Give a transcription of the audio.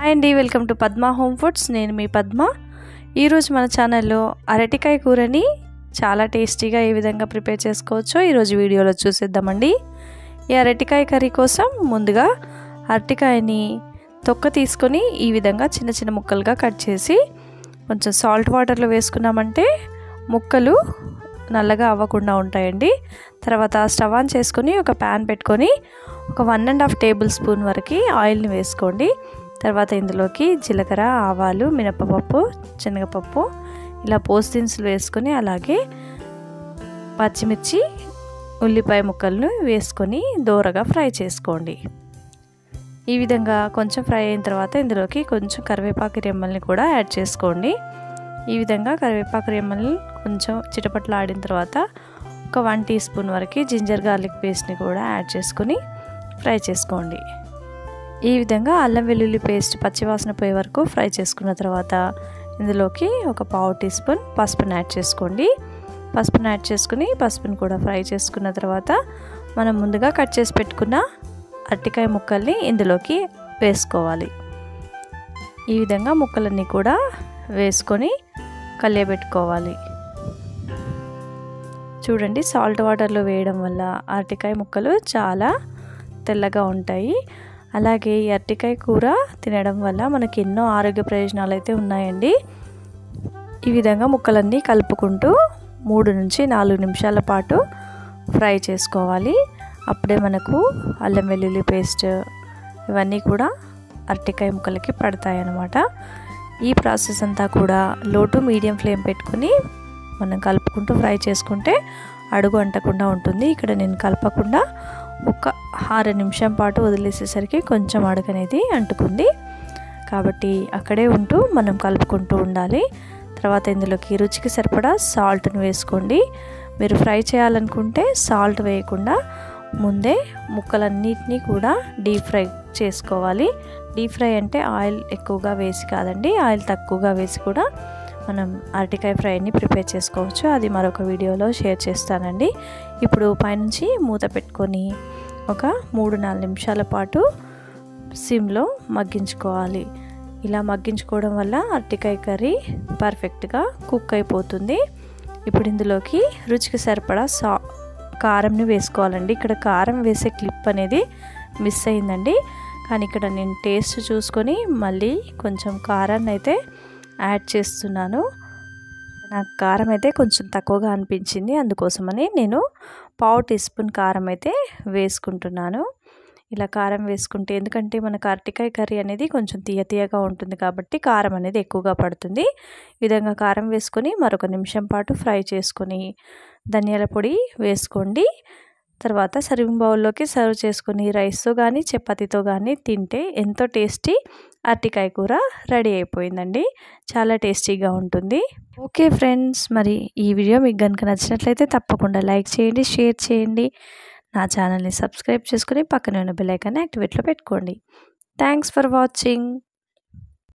Hi అండి, welcome to Padma home foods. నేను మీ పద్మ. ఈరోజు మన ఛానల్లో అరటికాయ కూరని చాలా టేస్టీగా ఏ విధంగా ప్రిపేర్ చేసుకోవచ్చో ఈరోజు వీడియోలో చూసేద్దామండి. ఈ అరటికాయ కర్రీ కోసం ముందుగా అరటికాయని తొక్క తీసుకొని ఈ విధంగా చిన్న చిన్న ముక్కలుగా కట్ చేసి కొంచెం సాల్ట్ వాటర్లో వేసుకున్నామంటే ముక్కలు నల్లగా అవ్వకుండా ఉంటాయండి. తర్వాత స్టవ్ ఆన్ చేసుకొని ఒక ప్యాన్ పెట్టుకొని ఒక 1.5 టేబుల్ స్పూన్ వరకు ఆయిల్ని వేసుకోండి. తర్వాత ఇందులోకి జీలకర్ర, ఆవాలు, మినపప్పు, శనగపప్పు ఇలా పోసి దినుసులు వేసుకొని అలాగే పచ్చిమిర్చి, ఉల్లిపాయ ముక్కలను వేసుకొని దోరగా ఫ్రై చేసుకోండి. ఈ విధంగా కొంచెం ఫ్రై అయిన తర్వాత ఇందులోకి కొంచెం కరివేపాకు రెమ్మల్ని కూడా యాడ్ చేసుకోండి. ఈ విధంగా కరివేపాకు రెమ్మల్ని కొంచెం చిటపట్లాడిన తర్వాత ఒక 1 టీ స్పూన్ వరకు జింజర్ గార్లిక్ పేస్ట్ని కూడా యాడ్ చేసుకొని ఫ్రై చేసుకోండి. ఈ విధంగా అల్లం వెల్లుల్లి పేస్ట్ పచ్చివాసన పోయే వరకు ఫ్రై చేసుకున్న తర్వాత ఇందులోకి ఒక 1/2 టీ స్పూన్ పసుపుని యాడ్ చేసుకోండి. పసుపుని యాడ్ చేసుకుని పసుపుని కూడా ఫ్రై చేసుకున్న తర్వాత మనం ముందుగా కట్ చేసి పెట్టుకున్న అరటికాయ ముక్కల్ని ఇందులోకి వేసుకోవాలి. ఈ విధంగా ముక్కలన్నీ కూడా వేసుకొని కలియబెట్టుకోవాలి. చూడండి, సాల్ట్ వాటర్లో వేయడం వల్ల అరటికాయ ముక్కలు చాలా తెల్లగా ఉంటాయి. అలాగే ఈ అరటికాయ కూర తినడం వల్ల మనకి ఎన్నో ఆరోగ్య ప్రయోజనాలు అయితే ఉన్నాయండి. ఈ విధంగా ముక్కలన్నీ కలుపుకుంటూ 3 నుంచి 4 నిమిషాల పాటు ఫ్రై చేసుకోవాలి. అప్పుడే మనకు అల్లం వెల్లుల్లి పేస్ట్ ఇవన్నీ కూడా అరటికాయ ముక్కలకి పడతాయి అన్నమాట. ఈ ప్రాసెస్ అంతా కూడా లో టు మీడియం ఫ్లేమ్ పెట్టుకుని మనం కలుపుకుంటూ ఫ్రై చేసుకుంటే అడుగు అంటకుండా ఉంటుంది. ఇక్కడ నేను కలపకుండా ఒక 6 నిమిషం పాటు వదిలేసేసరికి కొంచెం అడుగు అనేది అంటుకుంది. కాబట్టి అక్కడే ఉంటూ మనం కలుపుకుంటూ ఉండాలి. తర్వాత ఇందులోకి రుచికి సరిపడా సాల్ట్ని వేసుకోండి. మీరు ఫ్రై చేయాలనుకుంటే సాల్ట్ వేయకుండా ముందే ముక్కలన్నిటినీ కూడా డీప్ ఫ్రై చేసుకోవాలి. డీప్ ఫ్రై అంటే ఆయిల్ ఎక్కువగా వేసి కాదండి, ఆయిల్ తక్కువగా వేసి కూడా మనం అరటికాయ ఫ్రైని ప్రిపేర్ చేసుకోవచ్చు. అది మరొక వీడియోలో షేర్ చేస్తానండి. ఇప్పుడు పైనుంచి మూత పెట్టుకొని ఒక 3-4 నిమిషాల పాటు సిమ్లో మగ్గించుకోవాలి. ఇలా మగ్గించుకోవడం వల్ల అరటికాయ కర్రీ పర్ఫెక్ట్గా కుక్ అయిపోతుంది. ఇప్పుడు ఇందులోకి రుచికి సరిపడా కారంని వేసుకోవాలండి. ఇక్కడ కారం వేసే క్లిప్ అనేది మిస్ అయిందండి. కానీ ఇక్కడ నేను టేస్ట్ చూసుకొని మళ్ళీ కొంచెం కారాన్ని అయితే యాడ్ చేస్తున్నాను. నాకు కారం అయితే కొంచెం తక్కువగా అనిపించింది, అందుకోసమని నేను 1/2 టీ స్పూన్ కారం అయితే వేసుకుంటున్నాను. ఇలా కారం వేసుకుంటే ఎందుకంటే మనకు అరటికాయ కర్రీ అనేది కొంచెం తీయగా ఉంటుంది కాబట్టి కారం అనేది ఎక్కువగా పడుతుంది. ఈ విధంగా కారం వేసుకొని మరొక నిమిషం పాటు ఫ్రై చేసుకొని ధనియాల పొడి వేసుకోండి. తర్వాత సర్వింగ్ బౌల్లోకి సర్వ్ చేసుకొని రైస్తో కానీ చపాతీతో కానీ తింటే ఎంతో టేస్టీ అరటికాయ కూర రెడీ అయిపోయిందండి. చాలా టేస్టీగా ఉంటుంది. ఓకే ఫ్రెండ్స్, మరి ఈ వీడియో మీకు కనుక నచ్చినట్లయితే తప్పకుండా లైక్ చేయండి, షేర్ చేయండి. నా ఛానల్ని సబ్స్క్రైబ్ చేసుకొని పక్కనే ఉన్న బెల్ ఐకాన్ని యాక్టివేట్లో పెట్టుకోండి. Thanks for watching.